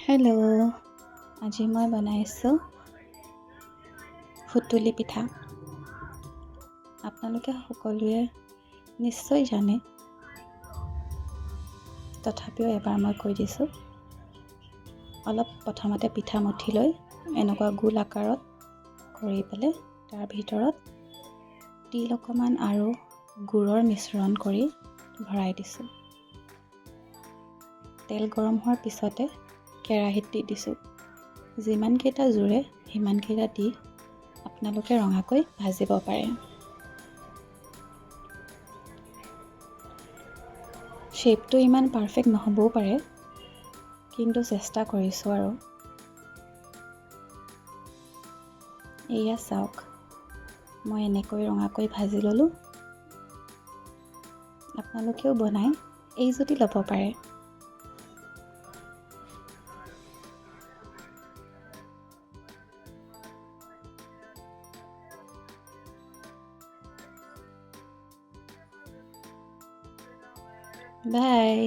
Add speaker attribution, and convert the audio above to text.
Speaker 1: Hello' আজি মই বনাইছোঁ সুতুলি পিঠা। আপোনালোকে সকলোৱে নিশ্চয় জানে, তথাপিও এবাৰ মই কৈ দিছোঁ। অলপ প্ৰথমতে পিঠা মঠি লৈ এনেকুৱা গোল আকাৰত কৰি পেলাই তাৰ ভিতৰত তিল অকণমান আৰু গুড়ৰ মিশ্ৰণ কৰি ভৰাই দিছোঁ। তেল গৰম হোৱাৰ পিছতে কেৰাহীত দি দিছোঁ। যিমানকেইটা জোৰে সিমানকেইটা দি আপোনালোকে ৰঙাকৈ ভাজিব পাৰে। শ্বেপটো ইমান পাৰফেক্ট নহ'বও পাৰে, কিন্তু চেষ্টা কৰিছোঁ আৰু। এয়া চাওক, মই এনেকৈ ৰঙাকৈ ভাজি ল'লোঁ। আপোনালোকেও বনাই এই জুতি ল'ব পাৰে। বাই।